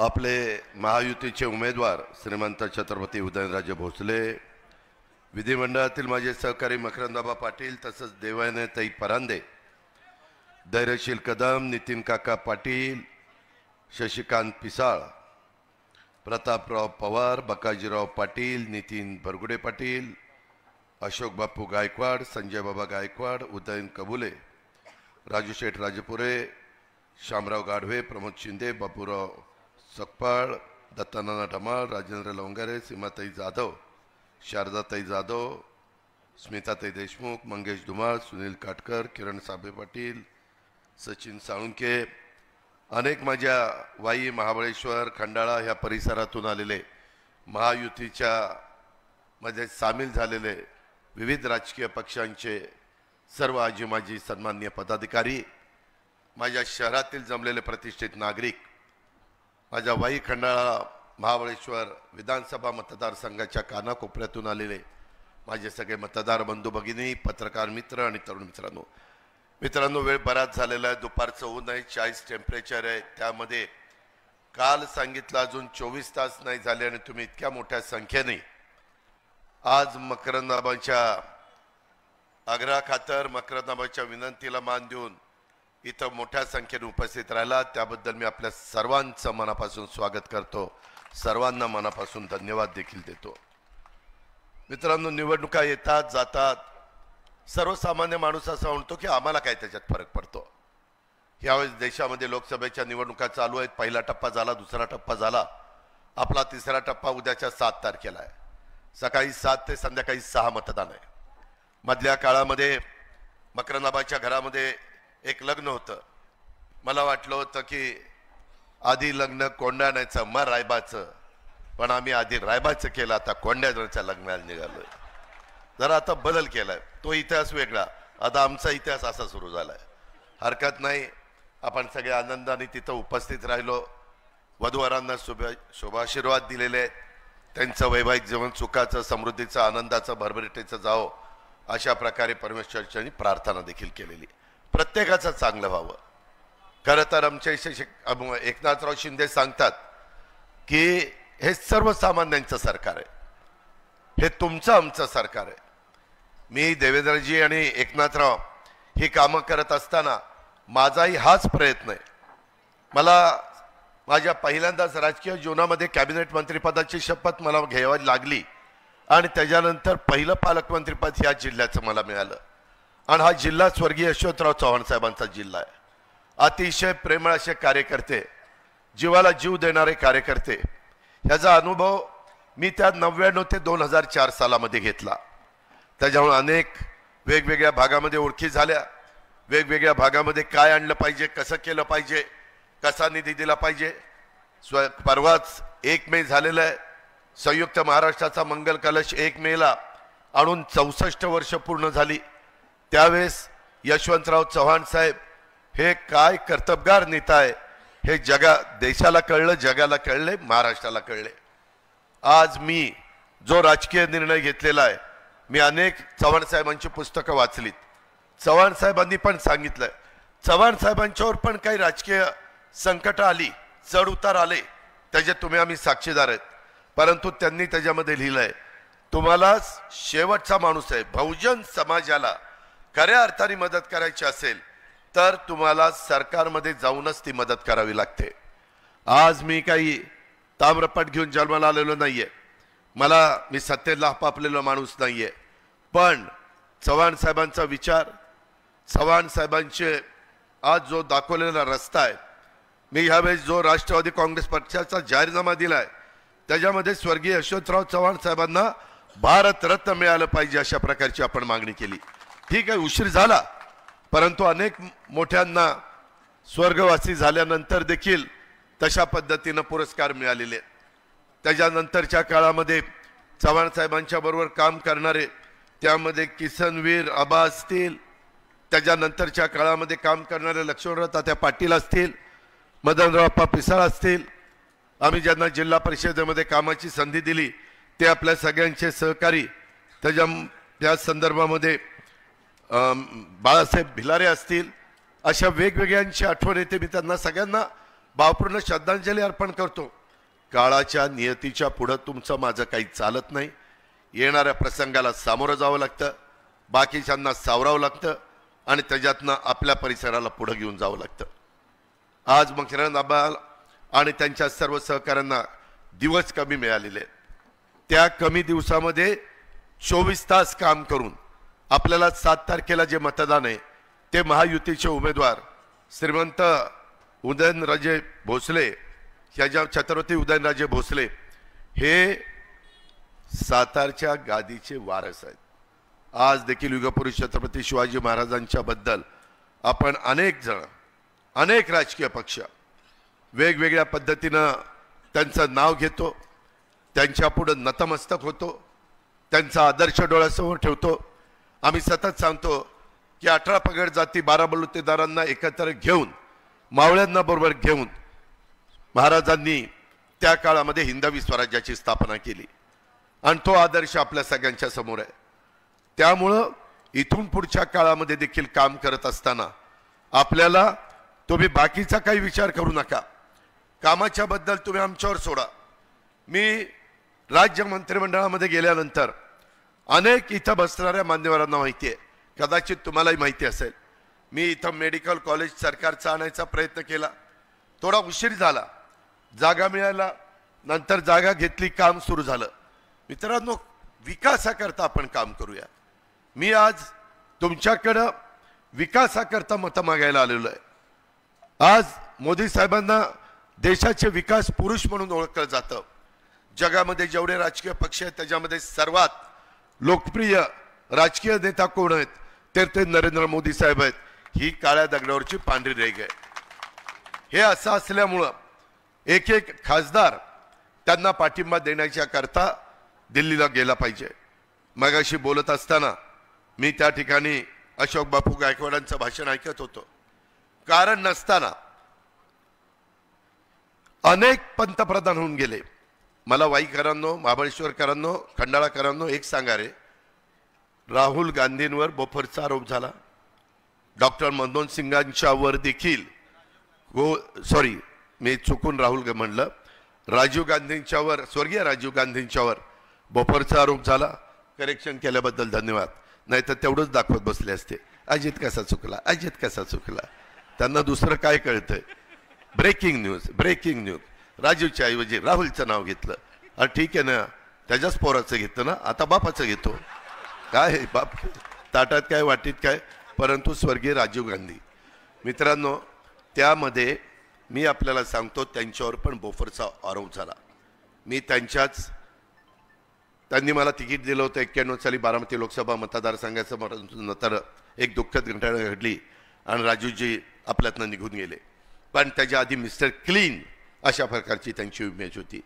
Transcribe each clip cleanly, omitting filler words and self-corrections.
आपले महायुतीचे उमेदवार श्रीमंत छत्रपती उदयनराजे भोसले, विधिमंडळातील माझे सहकारी मकरंदाबा पाटील, तसंच देवायनताई परांदे, धैर्यशील कदम, नितीन काका पाटील, शशिकांत पिसाळ, प्रतापराव पवार, बकाजीराव पाटील, नितीन बरगुडे पाटील, अशोक बापू गायकवाड, संजय बाबा गायकवाड, उदयन कबुले, राजू शेठ राजपुरे, शामराव गाढवे, प्रमोद शिंदे, बापूराव सकपाळ, दत्तानाना ढमाळ, राजेंद्र लवंगारे, सीमाताई जाधव, शारदाताई जाधव, स्मिताताई देशमुख, मंगेश धुमाळ, सुनील काटकर, किरण साबे पाटील, सचिन साळुंके, अनेक माझ्या वाई, महाबळेश्वर, खंडाळा ह्या परिसरातून आलेले महायुतीच्या मध्ये सामील झालेले विविध राजकीय पक्षांचे सर्व आजी माजी सन्माननीय पदाधिकारी, माझ्या शहरातील जमलेले प्रतिष्ठित नागरिक, माझ्या वाई, खंडाळा, महाबळेश्वर विधानसभा मतदारसंघाच्या कानाकोपऱ्यातून आलेले माझे सगळे मतदार बंधू भगिनी, पत्रकार मित्र आणि तरुण मित्रांनो, वेळ बराच झालेला आहे, दुपारचं ऊन आहे, 40 टेम्परेचर आहे, त्यामध्ये काल सांगितलं अजून 24 तास नाही झाले आणि तुम्ही इतक्या मोठ्या संख्येने आज मकरंदाबाच्या आग्रहाखातर, मकरंदाबाच्या विनंतीला मान देऊन इथं मोठ्या संख्येने उपस्थित राहिला, त्याबद्दल मी आपल्या सर्वांचं मनापासून स्वागत करतो, सर्वांना मनापासून धन्यवाद देखील देतो। मित्रांनो, निवडणुका येतात जातात, सर्वसामान्य माणूस असा म्हणतो की आम्हाला काय त्याच्यात फरक पडतो। यावेळेस देशामध्ये लोकसभेच्या निवडणुका चालू आहेत, पहिला टप्पा झाला, दुसरा टप्पा झाला, आपला तिसरा टप्पा उद्याच्या 7 तारखेला आहे। सकाळी 7 ते संध्याकाळी 6 मतदान आहे। मधल्या काळामध्ये मकरंदाबाच्या घरामध्ये एक लग्न होतं, मला वाटलं होतं की आधी लग्न कोंडाण्याचं मग रायबाचं, पण आम्ही आधी रायबाचं केलं, आता कोंडाण्याच्या लग्नाला निघालोय। जरा आता बदल केलाय, तो इतिहास वेगळा, आता आमचा इतिहास असा सुरू झालाय। हरकत नाही, आपण सगळे आनंदाने तिथं उपस्थित राहिलो, वधूवरांना शुभाशीर्वाद दिलेले आहेत, त्यांचं वैवाहिक जीवन सुखाचं, समृद्धीचं, आनंदाचं, भरभराटीचं जावो अशा प्रकारे परमेश्वराची प्रार्थना देखील केलेली। प्रत्येकाचं चांगलं व्हावं। खरं तर आमचे एकनाथराव शिंदे सांगतात की हे सर्वसामान्यांचं सरकार आहे, हे तुमचं आमचं सरकार आहे। मी देवेंद्रजी आणि एकनाथराव ही कामं करत असताना माझाही हाच प्रयत्न आहे। मला माझ्या पहिल्यांदाच राजकीय जीवनामध्ये कॅबिनेट मंत्रिपदाची शपथ मला घ्यावी लागली आणि त्याच्यानंतर पहिलं पालकमंत्रीपद या जिल्ह्याचं मला मिळालं आणि हा जिल्हा स्वर्गीय यशवंतराव चव्हाण साहेबांचा जिल्हा आहे। अतिशय प्रेमळ असे कार्यकर्ते, जीवाला जीव देणारे कार्यकर्ते, ह्याचा अनुभव मी त्या 99 ते 2004 सालामध्ये घेतला। त्याच्यामुळे अनेक वेगवेगळ्या भागामध्ये ओळखी झाल्या, वेगवेगळ्या भागामध्ये काय आणलं पाहिजे, कसं केलं पाहिजे, कसा निधी दिला पाहिजे। परवाच 1 मे झालेलं आहे, संयुक्त महाराष्ट्राचा मंगल कलश 1 मेला आणून 64 वर्ष पूर्ण झाली। त्यावेळेस यशवंतराव चव्हाण साहेब हे काय कर्तबगार नेता आहे हे देशाला कळलं, जगाला कळले, महाराष्ट्राला कळले। आज मी जो राजकीय निर्णय घेतलेला आहे, मी अनेक चव्हाण साहेबांची पुस्तकं वाचलीत, चव्हाण साहेबांनी पण सांगितलं, चव्हाण साहेबांच्यावर पण काही राजकीय संकट आली, चढ उतार आले, त्याचे तुम्ही आम्ही साक्षीदार आहेत, परंतु त्यांनी त्याच्यामध्ये लिहिलंय तुम्हाला शेवटचा माणूस आहे, बहुजन समाजाला खऱ्या अर्थाने मदत करायची असेल तर तुम्हाला सरकारमध्ये जाऊनच ती मदत करावी लागते। आज मी काही ताम्रपट घेऊन जन्माला आलेलो नाहीये, मी सत्तेला आपापलेला माणूस नाहीये, पण चव्हाण साहेबांचा विचार, चव्हाण साहेबांचे आज जो दाखवलेला रस्ता आहे, मी ह्यावेळेस जो राष्ट्रवादी काँग्रेस पक्षाचा जाहीरनामा दिलाय त्याच्यामध्ये स्वर्गीय यशवंतराव चव्हाण साहेबांना भारतरत्न मिळालं पाहिजे अशा प्रकारची आपण मागणी केली। ठीक आहे, उशीर झाला, परंतु अनेक मोठ्यांना स्वर्गवासी झाल्यानंतर देखील तशा पद्धतीनं पुरस्कार मिळालेले। त्याच्यानंतरच्या काळामध्ये चव्हाण साहेबांच्या बरोबर काम करणारे, त्यामध्ये किसनवीर आबा असतील, त्याच्यानंतरच्या काळामध्ये काम करणारे लक्ष्मणराव तात्या पाटील असतील, मदनराव पिसाळ असतील, आम्ही ज्यांना जिल्हा परिषदेमध्ये कामाची संधी दिली ते आपल्या सगळ्यांचे सहकारी, त्या संदर्भामध्ये बाळासाहेब भिलारे असतील, अशा वेगवेगळ्यांची आठवण येते। मी त्यांना सगळ्यांना भावपूर्ण श्रद्धांजली अर्पण करतो. काळाच्या नियतीच्या पुढं तुमचं माझं काही चालत नाही. येणाऱ्या प्रसंगाला सामोरं जावं लागतं, बाकीच्यांना सावरावं लागतं आणि त्याच्यातनं आपल्या परिसराला पुढं घेऊन जावं लागतं. आज मकरंद अबाल आणि त्यांच्या सर्व सहकाऱ्यांना दिवस कमी मिळालेले आहेत. त्या कमी दिवसामध्ये 24 तास काम करून आपल्याला 7 तारखेला जे मतदान आहे ते महायुतीचे उमेदवार श्रीमंत उदयनराजे भोसले, ह्याच्या छत्रपती उदयनराजे भोसले हे सातारच्या गादीचे वारस आहेत. आज देखील युगपुरुष छत्रपती शिवाजी महाराजांच्या बद्दल आपण अनेक जण, अनेक राजकीय पक्ष वेगवेगळ्या पद्धतीनं त्यांचं नाव घेतो, त्यांच्या पुढे नतमस्तक होतो, त्यांचा आदर्श डोळ्यासमोर ठेवतो. आम्ही सतत सांगतो की 18 पगड जाती 12 बलुतेदारांना एकत्र घेऊन, मावळ्यांना बरोबर घेऊन महाराजांनी त्या काळामध्ये हिंदवी स्वराज्याची स्थापना केली आणि तो आदर्श आपल्या सगळ्यांच्या समोर आहे. त्यामुळं इथून पुढच्या काळामध्ये देखील काम करत असताना आपल्याला तुम्ही बाकीचा काही विचार करू नका. कामाच्या बद्दल तुम्ही आमच्यावर सोडा. मी राज्य मंत्रिमंडळामध्ये गेल्यानंतर अनेक इथं बसणाऱ्या मान्यवरांना माहिती आहे, कदाचित तुम्हालाही माहिती असेल, मी इथं मेडिकल कॉलेज सरकारचा आणायचा प्रयत्न केला, थोडा उशीर झाला, जागा मिळाला, नंतर जागा घेतली, काम सुरू झालं. मित्रांनो, विकासाकरता आपण काम करूया. मी आज तुमच्याकडं विकासाकरता मतं मागायला आलेलो आहे. आज मोदी साहेबांना देशाचे विकास पुरुष म्हणून ओळखलं जातं. जगामध्ये जेवढे राजकीय पक्ष आहेत त्याच्यामध्ये सर्वात लोकप्रिय राजकीय नेता कोण आहेत तर ते नरेंद्र मोदी साहेब आहेत. ही काळ्या दगडावरची पांढरी रेघ आहे. हे असं असल्यामुळं एक एक खासदार त्यांना पाठिंबा देण्याच्या करता दिल्लीला गेला पाहिजे. मगाशी बोलत असताना मी त्या ठिकाणी अशोक बापू गायकवाडांचं भाषण ऐकत होतो. कारण नसताना अनेक पंतप्रधान होऊन गेले. मला वाईकरांनो, महाबळेश्वरकरांनो, खंडाळाकरांनो एक सांगा रे, राहुल गांधींवर बोफरचा आरोप झाला, डॉक्टर मनमोहन सिंगांच्या वर देखील सॉरी मी चुकून राहुल म्हणलं, राजीव गांधींच्यावर, स्वर्गीय राजीव गांधींच्यावर बोफरचा आरोप झाला. करेक्शन केल्याबद्दल धन्यवाद. नाही तर तेवढंच दाखवत बसले असते, अजित कसा चुकला, अजित कसा चुकला. त्यांना दुसरं काय कळतंय. Breaking news, breaking news. राजीवच्या ऐवजी राहुलचं नाव घेतलं. अरे ठीक आहे ना, त्याच्याच पोराचं घेतलं ना, आता बापाचं घेतो. काय बाप ताटात काय वाटीत काय, परंतु स्वर्गीय राजीव गांधी. मित्रांनो, त्यामध्ये मी आपल्याला सांगतो त्यांच्यावर पण बोफरचा आरोप झाला. मी त्यांनी मला तिकीट दिलं होतं 91 साली बारामती लोकसभा मतदारसंघाचं, नंतर एक दुःखद घटना घडली आणि राजूजी आपल्यातनं निघून गेले. पण त्याच्या आधी मिस्टर क्लीन अशा प्रकारची त्यांची इमेज होती.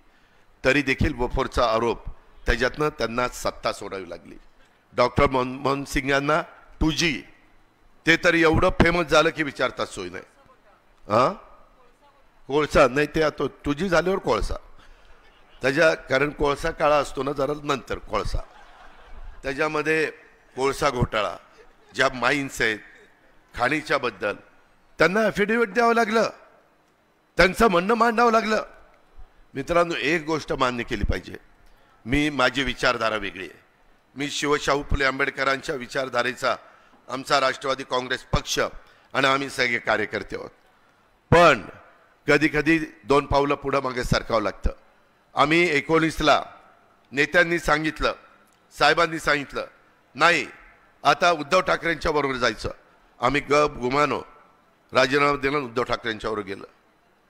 तरी देखील बोफरचा आरोप, त्याच्यातनं त्यांना सत्ता सोडावी लागली. डॉक्टर मनमोहन सिंगांना 2G ते तरी एवढं फेमस झालं की विचारताच सोय नाही. हां, कोळसा नाही, ते आता 2G झाल्यावर कोळसा, कारण कोळसा काळा असतो ना जरा नंतर कोळसा, त्याच्यामध्ये कोळसा घोटाळा, ज्या माईन्स आहेत खाणीच्या बद्दल त्यांना ॲफिडेव्हिट द्यावं लागलं, त्यांचं म्हणणं मांडावं लागलं. मित्रांनो, एक गोष्ट मान्य केली पाहिजे, माझी विचारधारा वेगळी आहे. मी शिवशाहू फुले आंबेडकरांच्या विचारधारेचा आमचा राष्ट्रवादी काँग्रेस पक्ष आणि आम्ही सगळे कार्यकर्ते आहोत. पण कधी कधी 2 पावलं पुढं मागे सरकावं लागतं. आम्ही 19ला नेत्यांनी सांगितलं, साहेबांनी सांगितलं नाही आता उद्धव ठाकरेंच्या बरोबर जायचं. आम्ही गुमानो, राजीनामा दिला, उद्धव ठाकरेंच्यावर गेलं.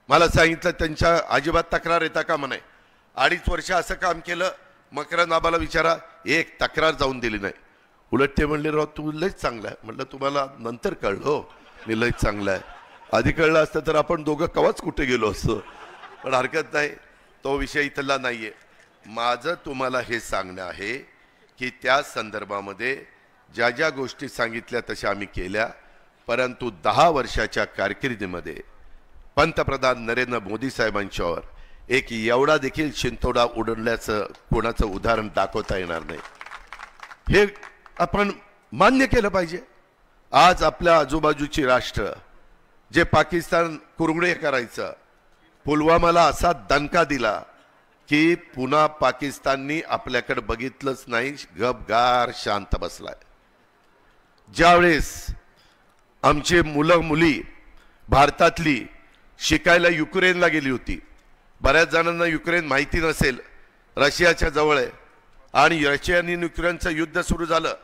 मला सांगितलं त्यांच्या अजिबात तक्रार येता का म्हणे. 2.5 वर्ष असं काम केलं, मकरंद आबाला विचारा, एक तक्रार जाऊन दिली नाही. उलट ते म्हणले, राव तू लयच चांगला आहे. म्हटलं तुम्हाला नंतर कळलं हो मी लयच चांगला आहे. आधी कळलं असतं तर आपण दोघं कवाच कुठे गेलो असतो. पण हरकत नाही, तो विषय इथला नाहीये. माझं तुम्हाला हे सांगणं आहे की त्या संदर्भामध्ये ज्या ज्या गोष्टी सांगितल्या तशा आम्ही केल्या, परंतु 10 वर्षाच्या कारकिर्दीमध्ये पंतप्रधान नरेंद्र मोदी साहेबांच्यावर एक एवढा देखील शिंतोडा उडवल्याचं कोणाचं उदाहरण दाखवता येणार नाही. हे आपण मान्य केलं पाहिजे. आज आपल्या आजूबाजूची राष्ट्र जे पाकिस्तान कुरघुडे करायचं, पुलवामाला असा दणका दिला की पुन्हा पाकिस्ताननी आपल्याकडे बघितलंच नाही, गपगार शांत बसलाय. ज्यावेळेस आमचे मुलं मुली भारतातली शिकायला युक्रेनला गेली होती, बऱ्याच जणांना युक्रेन माहिती नसेल, रशियाच्या जवळ आहे, आणि रशिया आणि युक्रेनचं युद्ध सुरू झालं.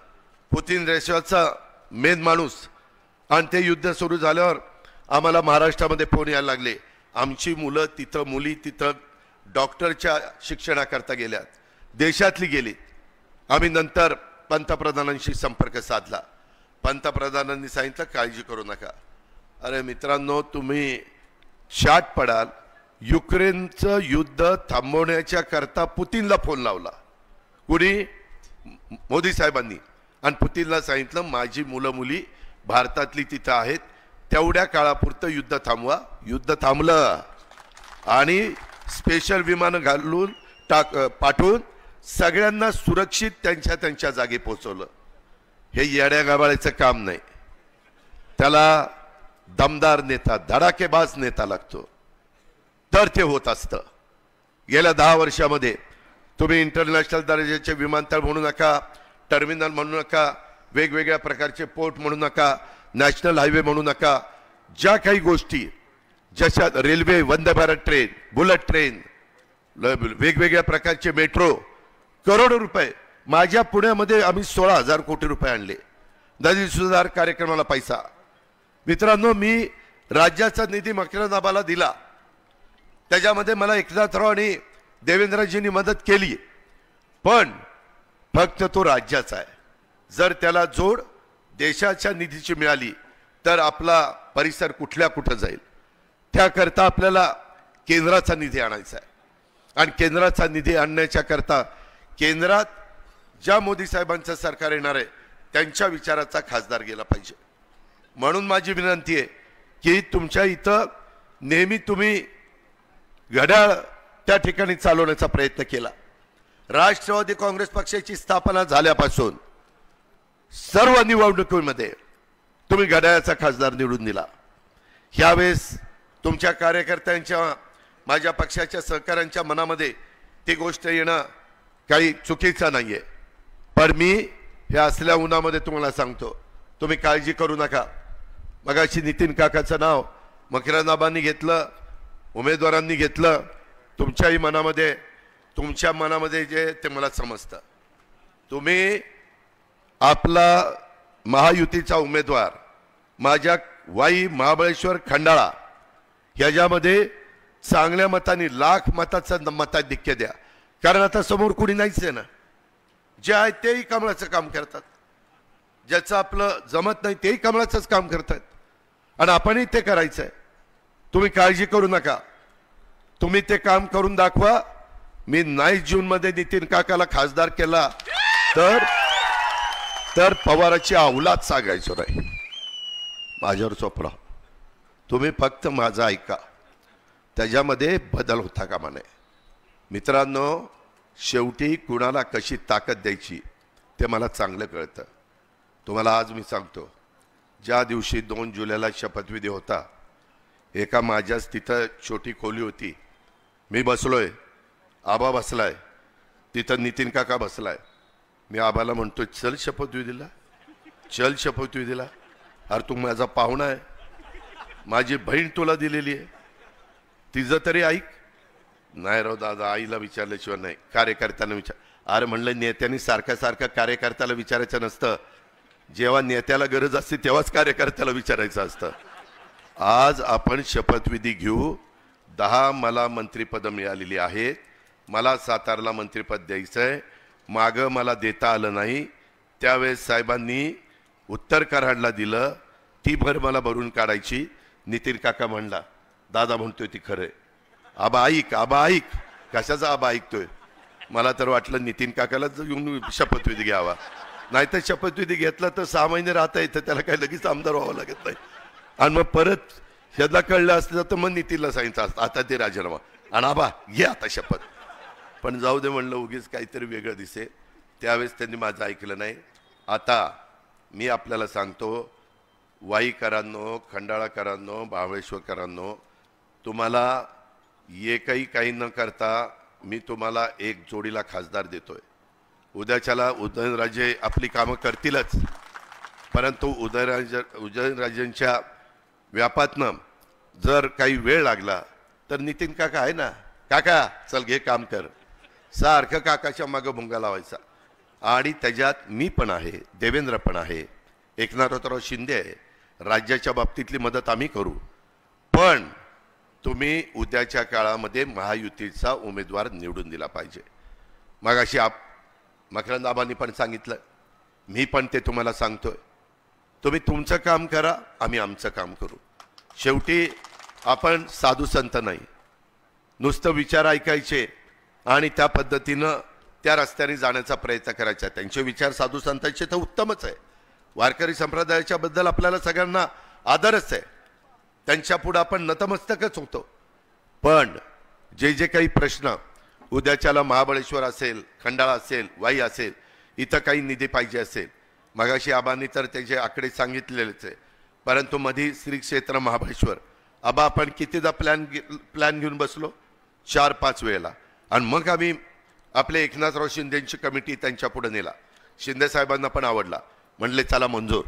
पुतिन रशियाचा मेन माणूस, आणि ते युद्ध सुरू झाल्यावर आम्हाला महाराष्ट्रामध्ये फोन यायला लागले. आमची मुलं तिथं, मुली तिथं डॉक्टरच्या शिक्षणाकरता गेल्यात, देशातली गेली. आम्ही नंतर पंतप्रधानांशी संपर्क साधला. पंतप्रधानांनी सांगितलं काळजी करू नका. अरे मित्रांनो, तुम्ही शाट पडाल. युक्रेनचं युद्ध थांबवण्याच्या करता पुतिनला फोन लावला, कुणी? मोदी साहेबांनी. आणि पुतिनला सांगितलं माझी मुलं मुली भारतातली तिथं आहेत, तेवढ्या काळापुरतं युद्ध थांबवा. युद्ध थांबलं आणि स्पेशल विमानं घालून पाठवून सगळ्यांना सुरक्षित त्यांच्या त्यांच्या जागी पोहोचवलं. हे येड्या गाबाळ्याचं काम नाही, त्याला दमदार नेता, धडाकेबाज नेता लागतो, तर ते होत असतं. गेल्या 10 वर्षामध्ये तुम्ही इंटरनॅशनल दर्जाचे विमानतळ म्हणू नका, टर्मिनल म्हणू नका, वेगवेगळ्या प्रकारचे पोर्ट म्हणू नका, नॅशनल हायवे म्हणू नका, ज्या काही गोष्टी जशा railway, Vande Bharat train, bullet train, वेगवेगळ्या प्रकारचे मेट्रो, करोडो रुपये. माझ्या पुण्यामध्ये आम्ही 16,000 कोटी रुपये आणले नदी सुधार कार्यक्रमाला पैसा. मित्रांनो, मी राज्याचा निधी मकरंदाबाला दिला, त्याच्यामध्ये मला एकनाथराव आणि देवेंद्रजींनी मदत केली, पण फक्त तो राज्याचा आहे. जर त्याला जोड देशाच्या निधीची मिळाली तर आपला परिसर कुठल्या कुठं जाईल. त्याकरता आपल्याला केंद्राचा निधी आणायचा आहे, आणि केंद्राचा निधी आणण्याच्या करता केंद्रात ज्या मोदी साहेबांचं सरकार येणार आहे त्यांच्या विचाराचा खासदार गेला पाहिजे. म्हणून माझी विनंती आहे की तुमच्या इथं नेहमी तुम्ही घड्याळ त्या ठिकाणी चालवण्याचा प्रयत्न केला. राष्ट्रवादी काँग्रेस पक्षाची स्थापना झाल्यापासून सर्व निवडणुकीमध्ये तुम्ही घड्याळाचा खासदार निवडून दिला. ह्यावेळेस तुमच्या कार्यकर्त्यांच्या, माझ्या पक्षाच्या सहकाऱ्यांच्या मनामध्ये ती गोष्ट येणं काही चुकीचं नाहीये. पण मी हे असल्या उन्हामध्ये तुम्हाला सांगतो, तुम्ही काळजी करू नका. मगाशी नितीन काकाचं नाव मकरंदाबांनी घेतलं, उमेदवारांनी घेतलं. तुमच्याही मनामध्ये, तुमच्या मनामध्ये जे ते मला समजतं. तुम्ही आपला महायुतीचा उमेदवार माझ्या वाई, महाबळेश्वर, खंडाळा ह्याच्यामध्ये चांगल्या मताने, लाख मताचं मताधिक्य द्या. कारण आता समोर कुणी नाहीच आहे ना. जे आहे तेही कमळाचं काम करतात, ज्याचं आपलं जमत नाही तेही कमळाचंच काम करतात, आणि आपणही ते करायचं आहे. तुम्ही काळजी करू नका, तुम्ही ते काम करून दाखवा. मी 9 जूनमध्ये नितीन काकाला खासदार केला तर पवाराची औलाद सांगायचो नाही. माझ्यावर सोपडा, तुम्ही फक्त माझं ऐका, त्याच्यामध्ये बदल होता कामा नये. मित्रांनो, शेवटी कुणाला कशी ताकद द्यायची ते मला चांगलं कळतं. तुम्हाला आज मी सांगतो, ज्या दिवशी 2 जुलैला शपथविधी होता, एका माझ्याच तिथं छोटी खोली होती, मी बसलोय, आबा बसलाय, तिथं नितीन काका बसलाय. मी आबाला म्हणतो चल शपथविधीला, चल शपथविधीला. अरे तू माझा पाहुणा आहे, माझी बहीण तुला दिलेली आहे, तिचं तरी ऐक. नाही राव दादा, आईला विचारल्याशिवाय नाही, कार्यकर्त्यांना विचार. अरे म्हणलं, नेत्यांनी सारखं सारखं कार्यकर्त्याला विचारायचं नसतं. जेव्हा नेत्याला गरज असते तेव्हाच कार्यकर्त्याला विचारायचं असतं. आज आपण शपथविधी घेऊ. 10 मला मंत्रिपद मिळालेली आहेत. मला सातारला मंत्रिपद द्यायचं आहे. मागं मला देता आलं नाही, त्यावेळेस साहेबांनी उत्तर कराडला दिलं, ती भर मला भरून काढायची. नितीन काका म्हणला, दादा म्हणतोय ती खरंय. आबा ऐक, आबा ऐक. कशाचा आबा ऐकतोय? मला तर वाटलं नितीन काकालाच येऊन शपथविधी घ्यावा. नाही तर शपथविधी घेतला तर 6 महिने राहता येतं, त्याला काही लगेच आमदार व्हावं लागत नाही. आणि मग परत ह्याला कळलं असतं तर मग नितीनला सांगितलं असतं आता ते राजीनामा, आणि आबा घे आता शपथ. पण जाऊ दे म्हणलं, उगीच काहीतरी वेगळं दिसे. त्यावेळेस त्यांनी माझं ऐकलं नाही. आता मी आपल्याला सांगतो, वाईकरांनो, खंडाळाकरांनो, महाबळेश्वरकरांनो, तुम्हाला एकही काही न करता मी तुम्हाला एक जोडीला खासदार देतोय. उद्याच्याला उदयनराजे आपली कामं करतीलच, परंतु उदयनराजेंच्या व्यापातनं जर काही वेळ लागला तर नितीन काका आहे ना, काका चल घे काम कर, सारखं काकाच्या मागं भुंगा लावायचा. आणि त्याच्यात मी पण आहे, देवेंद्र पण आहे, एकनाथराव शिंदे आहे. राज्याच्या बाबतीतली मदत आम्ही करू, पण तुम्ही उद्याच्या काळामध्ये महायुतीचा उमेदवार निवडून दिला पाहिजे. मगाशी मकरंद आबांनी पण सांगितलं, मी पण ते तुम्हाला सांगतोय, तुम्ही तुमचं काम करा, आम्ही आमचं काम करू. शेवटी आपण साधू संत नाही, नुसतं विचार ऐकायचे आणि त्या पद्धतीनं त्या रस्त्याने जाण्याचा प्रयत्न करायचा. त्यांचे विचार साधू संतांचे तर उत्तमच आहे, वारकरी संप्रदायाच्या बद्दल आपल्याला सगळ्यांना आदरच आहे, त्यांच्या पुढे आपण नतमस्तकच होतो. पण जे जे काही प्रश्न उद्याच्याला महाबळेश्वर असेल, खंडाळा असेल, वाई असेल, इथं काही निधी पाहिजे असेल, मगाशी आबांनी तर त्याचे आकडे सांगितलेलेच आहे, परंतु मधी श्री क्षेत्र महाबळेश्वर आबा आपण कितीदा प्लॅन घेऊन बसलो, 4-5 वेळेला. आणि मग आम्ही आपले एकनाथराव शिंदेची कमिटी त्यांच्या पुढे नेला. शिंदे साहेबांना पण आवडला, म्हणले चला मंजूर,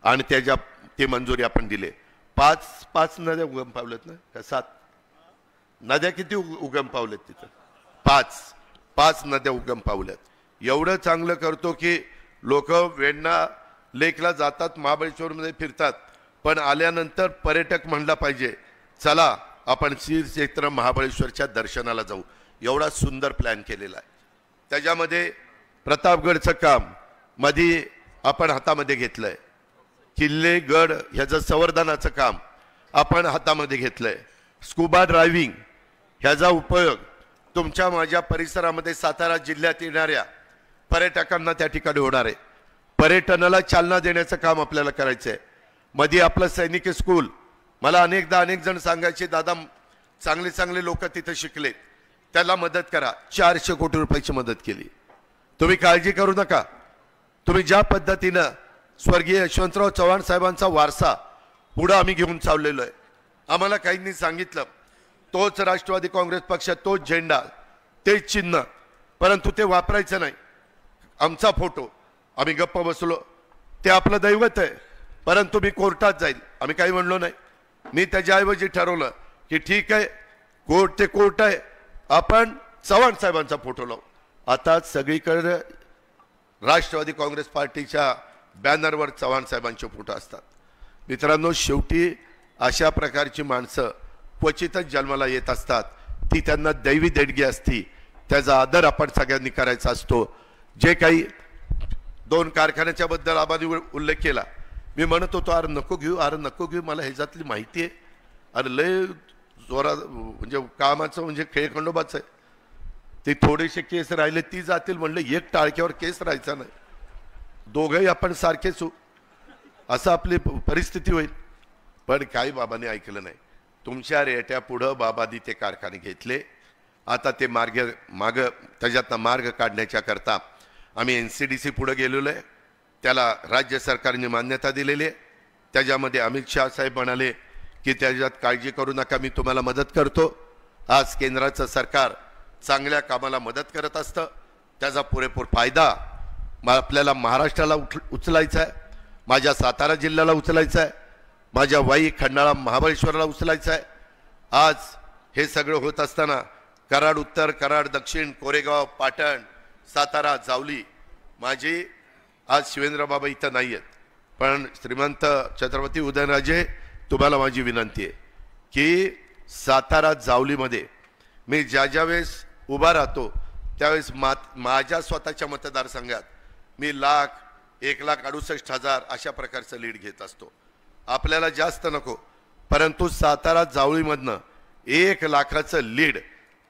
आणि त्याच्या ती मंजुरी आपण दिले. 5 नद्या उगम पावल्यात ना, का 7 नद्या किती उगम पावल्यात तिथं? 5 नद्या उगम पावल्यात. एवढं चांगलं करतो की लोक वेण्णा लेकला जातात, महाबळेश्वरमध्ये फिरतात, पण आल्यानंतर पर्यटक म्हणला पाहिजे चला आपण श्री क्षेत्र महाबळेश्वरच्या दर्शनाला जाऊ. एवढा सुंदर प्लॅन केलेला आहे. त्याच्यामध्ये प्रतापगडचं काम मध्ये आपण हातामध्ये घेतलंय, किल्ले गड ह्याचं संवर्धनाचं काम आपण हातामध्ये घेतलंय. स्कुबा ड्रायव्हिंग ह्याचा उपयोग तुमच्या माझ्या परिसरामध्ये सातारा जिल्ह्यात येणाऱ्या पर्यटकांना त्या ठिकाणी होणार आहे. पर्यटनाला चालना देण्याचं काम आपल्याला करायचं आहे. मध्ये आपलं सैनिक स्कूल, मला अनेक जण सांगायचे दादा चांगले लोक तिथे शिकले, त्याला मदत करा. 400 कोटी रुपयाची मदत केली. तुम्ही काळजी करू नका. तुम्ही ज्या पद्धतीनं स्वर्गीय यशवंतराव चव्हाण साहेबांचा वारसा पुढे आम्ही घेऊन चाललेलो आहे, आम्हाला काहींनी सांगितलं तोच राष्ट्रवादी काँग्रेस पक्ष, तोच झेंडा, तेच चिन्ह, परंतु ते वापरायचं नाही. आमचा फोटो, आम्ही गप्प बसलो, ते आपलं दैवत आहे, परंतु मी कोर्टात जाईल, आम्ही काही म्हणलो नाही. मी त्याच्याऐवजी ठरवलं की ठीक आहे, कोर्ट ते कोर्ट आहे, आपण चव्हाण साहेबांचा फोटो लावू. आता सगळीकडे राष्ट्रवादी काँग्रेस पार्टीच्या बॅनरवर चव्हाण साहेबांचे फोटो असतात. मित्रांनो, शेवटी अशा प्रकारची माणसं क्वचितच जन्माला येत असतात, ती त्यांना दैवी देणगी असती, त्याचा आदर आपण सगळ्यांनी करायचा असतो. जे काही 2 कारखान्याच्या बद्दल आबांनी उल्लेख केला, मी म्हणत होतो अरे नको घेऊ, मला ह्याच्यातली माहिती आहे, अरे लय जोरा म्हणजे कामाचं म्हणजे खेळखंडोबाच आहे, ते थोडेसे केस राहिले ती जातील, म्हणलं एक टाळक्यावर केस राहायचा नाही, दोघंही आपण सारखेच हो, असं आपली परिस्थिती होईल. पण काही बाबांनी ऐकलं नाही. तुमच्या रेट्या पुढं बाबांनी ते कारखाने घेतले. आता ते माग त्याच्यातनं मार्ग काढण्याच्या करता आम्ही NCDC पुढे गेलेलो आहे, त्याला राज्य सरकारने मान्यता दिलेली आहे. त्याच्यामध्ये अमित शाह साहेब म्हणाले की त्याच्यात काळजी करू नका, मी तुम्हाला मदत करतो. आज केंद्राचं सरकार चांगल्या कामाला मदत करत असतं, त्याचा पुरेपूर फायदा आपल्याला महाराष्ट्राला उचलायचा आहे, माझ्या सातारा जिल्ह्याला उचलायचा आहे, माझ्या वाई खंडाळा महाबळेश्वरला उचलायचा आहे. आज हे सगळं होत असताना कराड उत्तर, कराड दक्षिण, कोरेगाव, पाटण, सातारा, जावली, माझी आज शिवेंद्र बाबा इथं नाही आहेत, पण श्रीमंत छत्रपती उदयनराजे, तुम्हाला माझी विनंती आहे की सातारा जावलीमध्ये मी ज्या वेळेस उभा राहतो त्यावेळेस माझ्या स्वतःच्या मतदारसंघात मी 1,68,000 अशा प्रकारचं लीड घेत असतो. आपल्याला जास्त नको, परंतु सातारा जावळीमधनं 1 लाखाचं लीड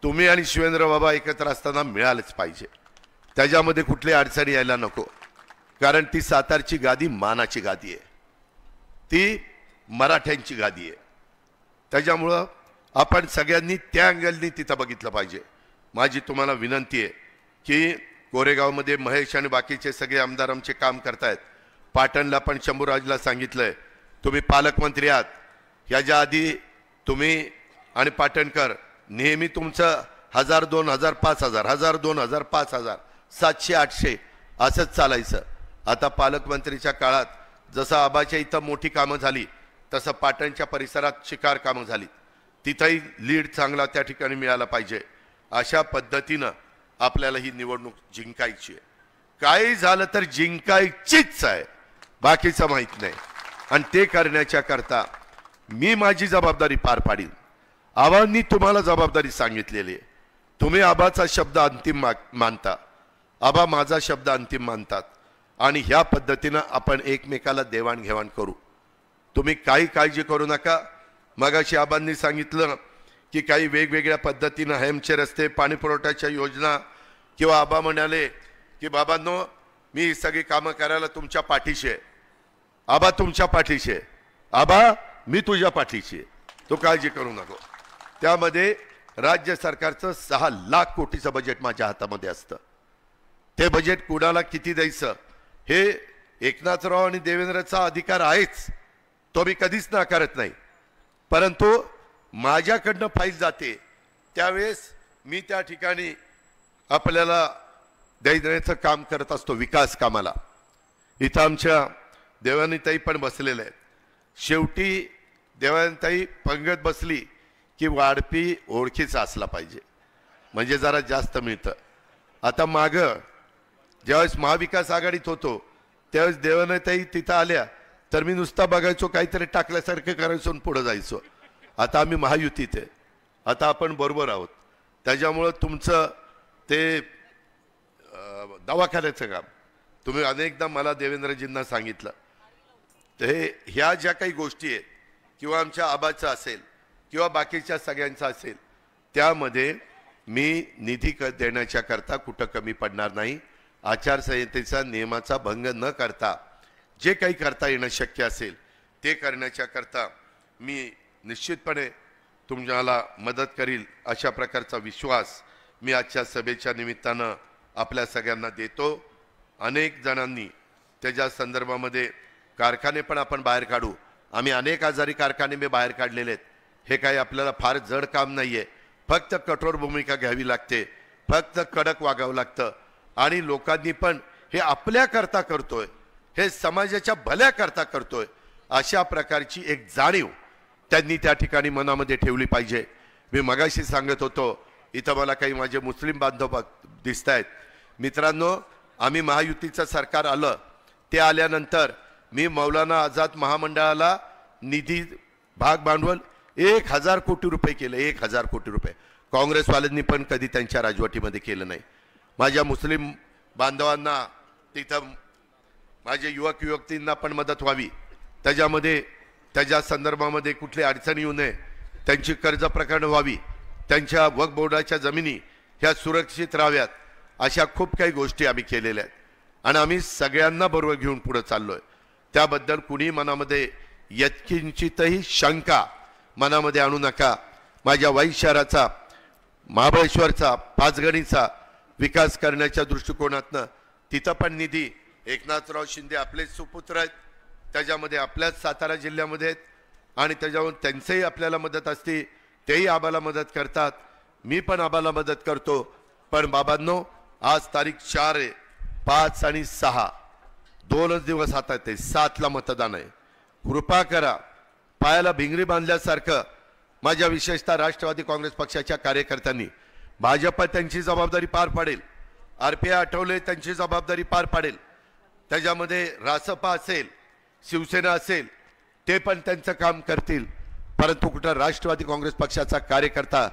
तुम्ही आणि शिवेंद्र बाबा एकत्र असताना मिळालंच पाहिजे. त्याच्यामध्ये कुठली अडचणी यायला नको, कारण ती सातारची गादी मानाची गादी आहे, ती मराठ्यांची गादी आहे. त्याच्यामुळं आपण सगळ्यांनी त्या अँगलनी तिथं बघितलं पाहिजे. माझी तुम्हाला विनंती आहे की कोरेगावमध्ये महेश आणि बाकीचे सगळे आमदार आमचे काम करतायत. पाटणला पण शंभूराजला सांगितलंय, तुम्ही पालकमंत्री आहात, याच्या आधी तुम्ही आणि पाटणकर नेहमी तुमचं 1000 2000 5000 1000 2000 5000 700 800 असंच चालायचं. आता पालकमंत्रीच्या काळात जसं आबाच्या इथं मोठी कामं झाली तसं पाटणच्या परिसरात शिकार कामं झाली, तिथंही लीड चांगला त्या ठिकाणी मिळाला पाहिजे. अशा पद्धतीनं आपल्याला ही निवडणूक जिंकायची आहे. काही झालं तर जिंकायचीच आहे, बाकीचं माहीत नाही. आणि ते करण्याच्या करता मी माझी जबाबदारी पार पाडीन. आबांनी तुम्हाला जबाबदारी सांगितलेली आहे. तुम्ही आबाचा शब्द अंतिम मानता, आबा माझा शब्द अंतिम मानतात आणि ह्या पद्धतीनं आपण एकमेकाला देवाणघेवाण करू. तुम्ही काही काळजी करू नका. मगाशी आबांनी सांगितलं की काही वेगवेगळ्या पद्धतीनं हेमचे रस्ते, पाणी पुरवठ्याच्या योजना, किंवा आबा म्हणाले की बाबांनो मी ही सगळी कामं करायला तुमच्या पाठीशी आहे. आबा तुमच्या पाठीशी आहे, आबा मी तुझ्या पाठीशी आहे, तो काळजी करू नको. त्यामध्ये राज्य सरकारचं 6 लाख कोटीचं बजेट माझ्या हातामध्ये असतं. ते बजेट कुणाला किती द्यायचं हे एकनाथराव आणि देवेंद्रचा अधिकार आहेच, तो मी कधीच नाकारत नाही. परंतु माझ्याकडनं फाईल जाते त्यावेळेस मी त्या ठिकाणी आपल्याला देण्याचं काम करत असतो विकास कामाला. इथं आमच्या देवानीताई पण बसलेल्या आहेत. शेवटी देवानीताई पंगत बसली की वाढपी ओळखीचा असला पाहिजे, म्हणजे जरा जास्त मिळतं. आता मागं ज्यावेळेस महाविकास आघाडीत होतो त्यावेळेस देवानीताई तिथं आल्या तर मी नुसता बघायचो, काहीतरी टाकल्यासारखं करायचो आणि पुढे जायचो. आता आम्ही महायुतीत आहे, आता आपण बरोबर आहोत. त्याच्यामुळं तुमचं ते दवाखान्याचं काम तुम्ही अनेकदा मला देवेंद्रजींना सांगितलं. तर ह्या ज्या काही गोष्टी आहेत किंवा आमच्या आबाचं असेल किंवा बाकीच्या सगळ्यांचं असेल, त्यामध्ये मी निधी देण्याच्या करता कुठं कमी पडणार नाही. आचारसंहितेचा नियमाचा भंग न करता जे काही करता येणं शक्य असेल ते करण्याच्या करता मी निश्चितपणे तुम्हाला मदत करील, अशा प्रकारचा विश्वास मी आजच्या सभेच्या निमित्तानं आपल्या सगळ्यांना देतो. अनेक जणांनी त्याच्या संदर्भामध्ये कारखाने पण आपण बाहेर काढू. आम्ही अनेक आजारी कारखाने मी बाहेर काढलेले आहेत. हे काही आपल्याला फार जड काम नाही आहे, फक्त कठोर भूमिका घ्यावी लागते, फक्त कडक वागावं लागतं. आणि लोकांनी पण हे आपल्याकरता करतोय, हे समाजाच्या भल्याकरता करतोय, अशा प्रकारची एक जाणीव त्यांनी त्या ठिकाणी मनामध्ये ठेवली पाहिजे. मी मगाशी सांगत होतो, इथं मला काही माझे मुस्लिम बांधव दिसत आहेत. मित्रांनो, आम्ही महायुतीचं सरकार आलं, ते आल्यानंतर मी मौलाना आझाद महामंडळाला निधी भाग भांडवल 1000 कोटी रुपये केलं. 1000 कोटी रुपये काँग्रेसवाल्यांनी पण कधी त्यांच्या राजवटीमध्ये केलं नाही. माझ्या मुस्लिम बांधवांना तिथं माझे युवक युवतींना पण मदत व्हावी, त्याच्यामध्ये त्याच्या संदर्भामध्ये कुठली अडचण येऊ नये, त्यांची कर्ज प्रकरण व्हावी, त्यांच्या वक्फ बोर्डाच्या जमिनी ह्या सुरक्षित राहाव्यात, अशा खूप काही गोष्टी आम्ही केलेल्या आहेत. आणि आम्ही सगळ्यांना बरोबर घेऊन पुढे चाललोय. त्याबद्दल कुणी मनामध्ये यत्किंचितही शंका मनामध्ये आणू नका. माझ्या वाई शहराचा, महाबळेश्वरचा, पाचगणीचा विकास करण्याच्या दृष्टिकोनातनं तिथं पण निधी एकनाथराव शिंदे आपले सुपुत्र आहेत, त्याच्यामध्ये आपल्याच सातारा जिल्ह्यामध्ये आहेत आणि त्याच्यावर त्यांचंही आपल्याला मदत असते, तेही आबाला मदत करतात, मी पण आबाला मदत करतो. पण बाबांनो, आज तारीख 4 आहे, 5 आणि 6 2च दिवस हातात आहे. 7ला मतदान आहे. कृपा करा, पायाला भिंगरी बांधल्यासारखं माझ्या विशेषतः राष्ट्रवादी काँग्रेस पक्षाच्या कार्यकर्त्यांनी, भाजप त्यांची जबाबदारी पार पाडेल, RPI आठवले त्यांची जबाबदारी पार पाडेल, त्याच्यामध्ये रासपा असेल, शिवसेना असेल, ते पण त्यांचं काम करतील. परंतु कुठं राष्ट्रवादी काँग्रेस पक्षाचा कार्यकर्ता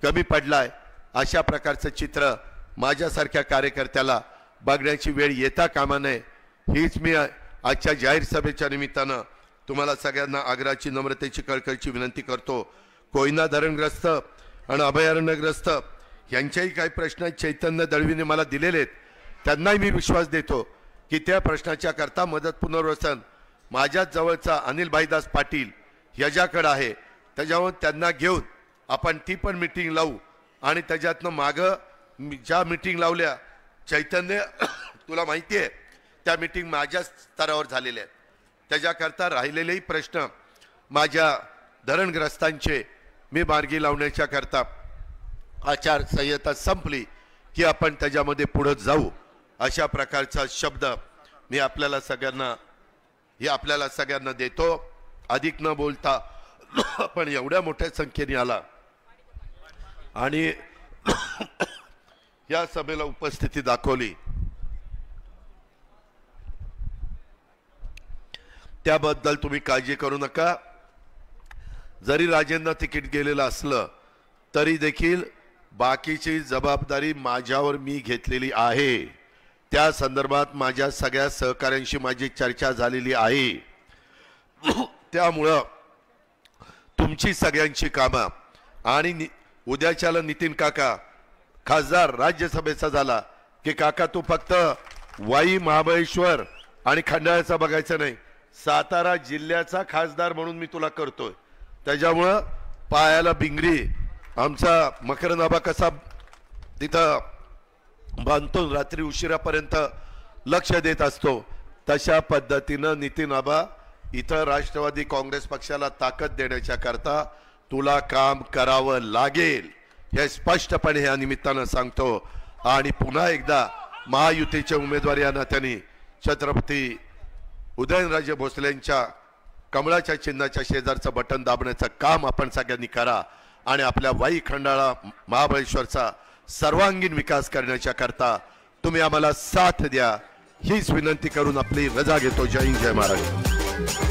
कमी पडलाय अशा प्रकारचं चित्र माझ्यासारख्या कार्यकर्त्याला बघण्याची वेळ येता कामा नये, हीच मी आजच्या जाहीर सभेच्या निमित्तानं तुम्हाला सगळ्यांना आग्रहाची, नम्रतेची, कळकळीची विनंती करतो. कोयना धरणग्रस्त आणि अभयारण्यग्रस्त यांच्याही काही प्रश्न चैतन्य दळवीने मला दिलेले आहेत, त्यांनाही मी विश्वास देतो की त्या प्रश्नाच्या करता मदत पुनर्वसन माझ्याच जवळचा अनिल भाईदास पाटील ह्याच्याकडे आहे, त्याच्यावर त्यांना घेऊन आपण ती पण मीटिंग लावू. आणि त्याच्यातनं मागं ज्या मीटिंग लावल्या चैतन्य तुला माहिती आहे, त्या मीटिंग माझ्या स्तरावर झालेल्या आहेत. त्याच्याकरता राहिलेलेही प्रश्न माझ्या धरणग्रस्तांचे मी मार्गी लावण्याच्या करता आचारसंहिता संपली की आपण त्याच्यामध्ये पुढे जाऊ अशा प्रकारचा शब्द मी आपल्याला सगळ्यांना देतो। अधिक न बोलता पण एवढ्या मोठ्या संख्येने आला आणि या सभेला उपस्थिती दाखवली त्याबद्दल तुम्ही काळजी करू नका। जरी राजेंना तिकीट गेलेलं असलं तरी देखील बाकीची जबाबदारी माझ्यावर मी घेतलेली आहे। त्या संदर्भात माझ्या सगळ्या सहकाऱ्यांशी माझी चर्चा झालेली आहे। त्यामुळं तुमची सगळ्यांची कामं आणि उद्याच्याला नितीन काका खासदार राज्यसभेचा झाला की काका तू फक्त वाई महाबळेश्वर आणि खंडाळ्याचा बघायचं नाही, सातारा जिल्ह्याचा खासदार म्हणून मी तुला करतोय। त्याच्यामुळं पायाला बिंगरी आमचा मकरनाबा कसा तिथं बांधतो रात्री उशिरापर्यंत लक्ष देत असतो, तशा पद्धतीनं नितीन आबा इथं राष्ट्रवादी काँग्रेस पक्षाला ताकद देण्याच्या करता तुला काम करावं लागेल हे स्पष्टपणे या निमित्तानं सांगतो। आणि पुन्हा एकदा महायुतीचे उमेदवार या नात्याने छत्रपती उदयनराजे भोसलेंच्या कमळाच्या चिन्हाच्या शेजारचं बटन दाबण्याचं काम आपण सगळ्यांनी करा आणि आपल्या वाई खंडाळा महाबळेश्वरचा सर्वांगीण विकास करण्याच्या करता तुम्ही आम्हाला साथ द्या हीच विनंती करून आपली रजा घेतो। जय हिंद जय महाराष्ट्र।